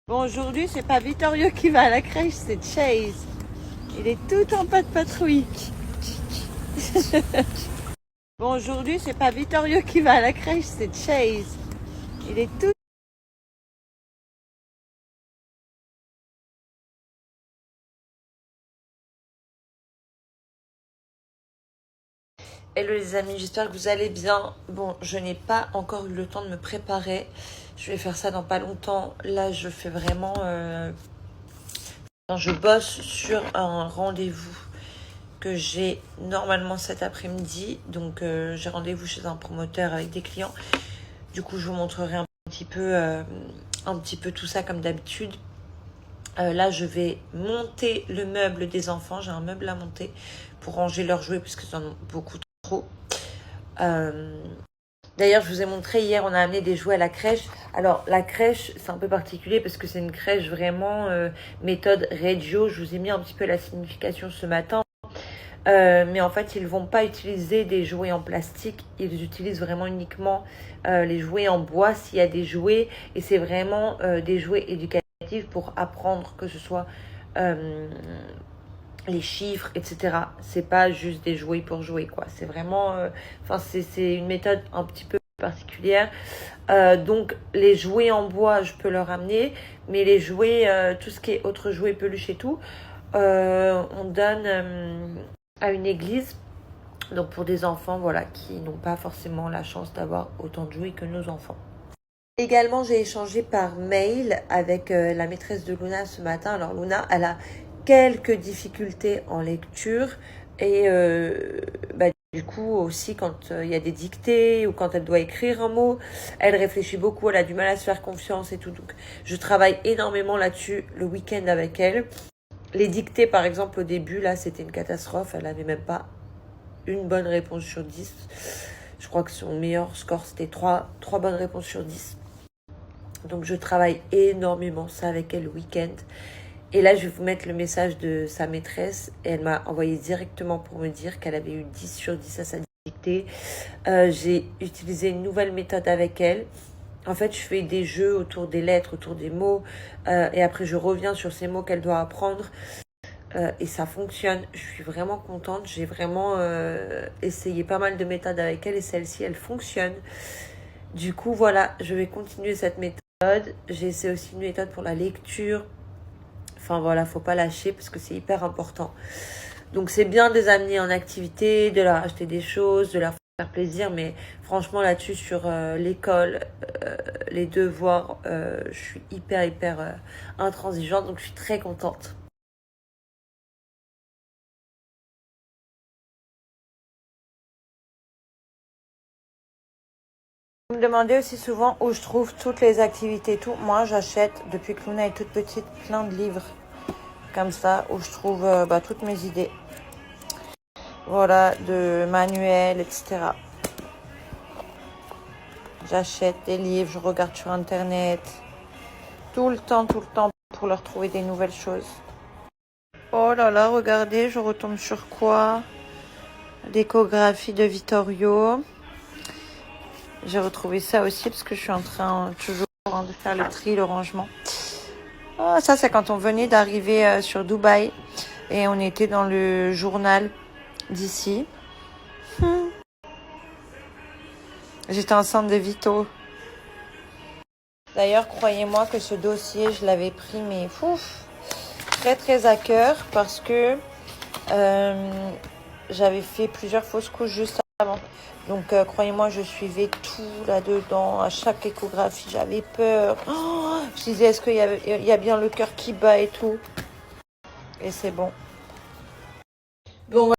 Bon, aujourd'hui, c'est pas Vittorio qui va à la crèche, c'est Chase. Il est tout en pas de patrouille. Bon, aujourd'hui, c'est pas Vittorio qui va à la crèche, c'est Chase. Il est tout... Hello les amis, j'espère que vous allez bien. Bon, je n'ai pas encore eu le temps de me préparer. Je vais faire ça dans pas longtemps. Là, je fais vraiment... je bosse sur un rendez-vous que j'ai normalement cet après-midi. Donc, j'ai rendez-vous chez un promoteur avec des clients. Du coup, je vous montrerai un petit peu tout ça comme d'habitude. Là, je vais monter le meuble des enfants. J'ai un meuble à monter pour ranger leurs jouets parce qu'ils en ont beaucoup trop. D'ailleurs, je vous ai montré hier, on a amené des jouets à la crèche. Alors, la crèche, c'est un peu particulier parce que c'est une crèche vraiment méthode Reggio. Je vous ai mis un petit peu la signification ce matin. Mais en fait, ils ne vont pas utiliser des jouets en plastique. Ils utilisent vraiment uniquement les jouets en bois s'il y a des jouets. Et c'est vraiment des jouets éducatifs pour apprendre, que ce soit les chiffres, etc. C'est pas juste des jouets pour jouer, quoi. C'est vraiment... c'est une méthode un petit peu particulière. Donc, les jouets en bois, je peux leur amener. Mais les jouets, tout ce qui est autres jouets, peluches et tout, on donne... à une église, donc pour des enfants voilà, qui n'ont pas forcément la chance d'avoir autant de jouets que nos enfants. Également, j'ai échangé par mail avec la maîtresse de Luna ce matin. Alors Luna, elle a quelques difficultés en lecture et du coup aussi quand il y a des dictées ou quand elle doit écrire un mot, elle réfléchit beaucoup, elle a du mal à se faire confiance et tout. Donc je travaille énormément là-dessus le week-end avec elle. Les dictées, par exemple, au début, là, c'était une catastrophe. Elle n'avait même pas une bonne réponse sur 10. Je crois que son meilleur score, c'était 3 bonnes réponses sur 10. Donc, je travaille énormément ça avec elle le week-end. Et là, je vais vous mettre le message de sa maîtresse. Et elle m'a envoyé directement pour me dire qu'elle avait eu 10 sur 10 à sa dictée. J'ai utilisé une nouvelle méthode avec elle. En fait, je fais des jeux autour des lettres, autour des mots. Et après, je reviens sur ces mots qu'elle doit apprendre. Et ça fonctionne. Je suis vraiment contente. J'ai vraiment essayé pas mal de méthodes avec elle. Et celle-ci, elle fonctionne. Du coup, voilà, je vais continuer cette méthode. J'ai essayé aussi une méthode pour la lecture. Enfin, voilà, faut pas lâcher parce que c'est hyper important. Donc, c'est bien de les amener en activité, de leur acheter des choses, de leur faire plaisir. Mais franchement, là-dessus, sur l'école, les devoirs, je suis hyper intransigeante. Donc, je suis très contente. Vous me demandez aussi souvent où je trouve toutes les activités et tout. Moi, j'achète, depuis que Luna est toute petite, plein de livres comme ça, où je trouve toutes mes idées. Voilà, de manuels, etc. J'achète des livres, je regarde sur Internet. Tout le temps, pour leur trouver des nouvelles choses. Oh là là, regardez, je retombe sur quoi? L'échographie de Vittorio. J'ai retrouvé ça aussi parce que je suis en train toujours de faire le tri, le rangement. Oh, ça, c'est quand on venait d'arriver sur Dubaï et on était dans le journal d'ici. J'étais enceinte de Vito. D'ailleurs, croyez-moi que ce dossier, je l'avais pris, mais très à cœur parce que j'avais fait plusieurs fausses couches juste avant. Donc, croyez-moi, je suivais tout là-dedans. À chaque échographie, j'avais peur. Oh, je disais, est-ce qu'il y a bien le cœur qui bat et tout? Et c'est bon. Bon,